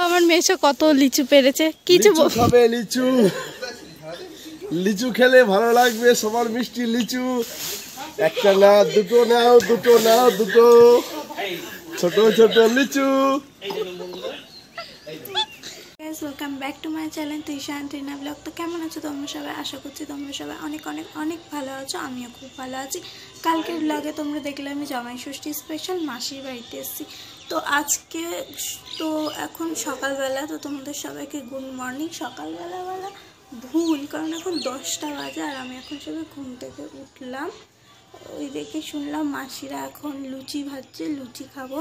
আমার মেশো কত লিচু পেরেছে, কিছু খাবে লিচু, লিচু খেলে ভালো লাগবে, সবার মিষ্টি লিচু। একটা না দুটো নাও, দুটো নাও, দুটো ছোট ছোট লিচু। Welcome back to my channel Trisha and Rina blog. তো কেমন আছো তোমরা সবাই? আশা করছি তোমরা সবাই অনেক অনেক অনেক ভালো আছো, আমিও খুব ভালো আছি। কালকের ব্লগে তোমরা দেখলে আমি জামাই ষষ্ঠী স্পেশাল মাসির বাড়িতে এসেছি। তো আজকে তো এখন সকালবেলা, তো তোমাদের সবাইকে গুড মর্নিং। সকালবেলা ভুল, কারণ এখন 10টা বাজে আর আমি এখন সবাই ঘুম থেকে উঠলাম। ওই দেখে শুনলাম মাসিরা এখন লুচি ভাজছে, লুচি খাবো।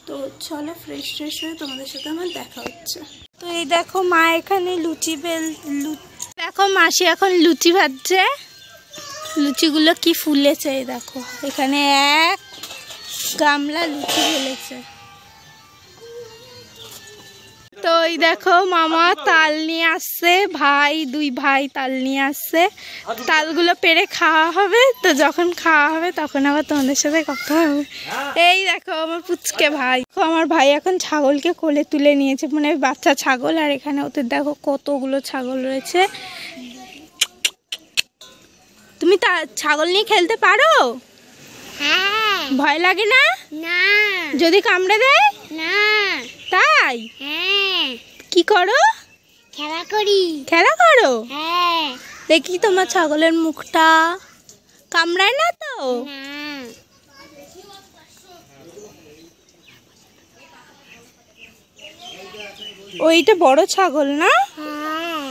তো চলো ফ্রেশ হয়ে তোমাদের সাথে আমার দেখা হচ্ছে। তো এই দেখো মা এখানে দেখো মাসি এখন লুচি ভাজছে। লুচিগুলো কি ফুলেছে, এই দেখো এখানে এক গামলা লুচি ফেলেছে। তো এই দেখো মামা তাল নিয়ে আসছে, দুই ভাই তাল নিয়ে আসছে। তালগুলো পেরে খাওয়া হবে, তো যখন খাওয়া হবে তখন আবার তোমাদের সাথে কথা হবে। এই দেখো আমার পুচকে ভাই, আমার ভাই এখন ছাগলকে কোলে তুলে নিয়েছে, মানে বাচ্চা ছাগল। আর এখানে ওদের দেখো কতগুলো ছাগল রয়েছে। তুমি তা ছাগল নিয়ে খেলতে পারো? হ্যাঁ। ভয় লাগে না? না। যদি কামড়ে দেয়? না। তাই? হ্যাঁ। কি করো? খেলা করি। খেলা করো? হ্যাঁ। দেখি তোমার ছাগলের মুখটা, কামড়ায় না তো? না। ওইটা বড় ছাগল না? হ্যাঁ।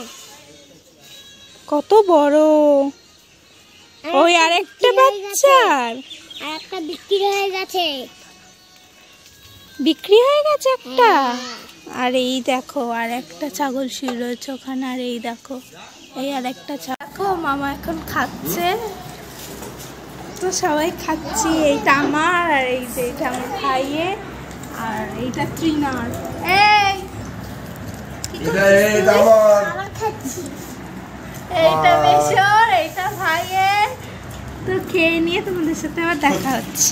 কত বড়। ওই আরেকটা বাচ্চার আরেকটা বিক্রি হয়ে গেছে। বিক্রি হয়ে গেছে একটা। আর এই দেখো আর একটা ছাগল শুয়ে রয়েছে ওখানে। আর এই দেখো এই আর একটা দেখো মামা এখন খাচ্ছে। তো সবাই খাচ্ছি। এইটা আমার, আর এই যে এটা আমার ভাইয়ের, আর এইটা তৃণার। এই এইটা বেশর, এইটা ভাইয়ের। তো খেয়ে নিয়ে তোমাদের সাথে আবার দেখা হচ্ছে।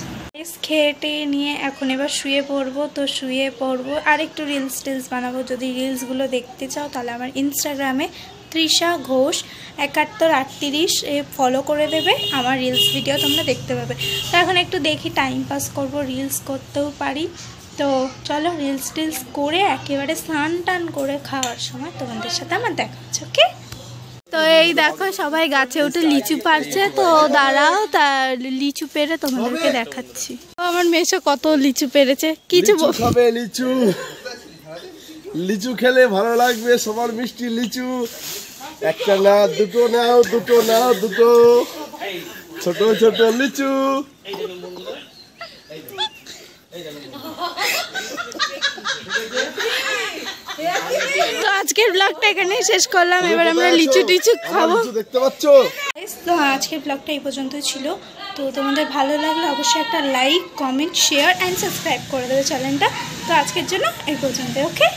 খেয়ে নিয়ে এখন এবার শুয়ে পড়বো। তো শুয়ে পড়বো আর একটু রিলস বানাবো। যদি রিলসগুলো দেখতে চাও তাহলে আমার ইনস্টাগ্রামে তৃষা ঘোষ 7138 ফলো করে দেবে। আমার রিলস ভিডিও তোমরা দেখতে পাবে। তো এখন একটু দেখি টাইম পাস করবো, রিলস করতেও পারি। তো চলো রিলস করে একেবারে স্নান টান করে খাওয়ার সময় তোমাদের সাথে আমার দেখা হচ্ছে। ওকে। তো এই দেখো সবাই গাছে উঠে লিচু পারছে। তো দাঁড়াও, তার লিচু পেরে তোমাদেরকে দেখাচ্ছি। আমার মেশো কত লিচু পেরেছে, কিছু খাবে লিচু, লিচু খেলে ভালো লাগবে, সবার মিষ্টি লিচু। একটা না দুটো নাও, দুটো নাও, দুটো ছোট ছোট লিচু। তো আজকের ব্লগটা এখানে শেষ করলাম। এবার আমরা লিচু টিচু খাবো, দেখতে পাচ্ছ। তো আজকের ব্লগটা এই পর্যন্তই ছিল। তো তোমাদের ভালো লাগলে অবশ্যই একটা like, comment, share and subscribe করে দেবে চ্যানেলটা। তো আজকের জন্য এই পর্যন্ত। ওকে।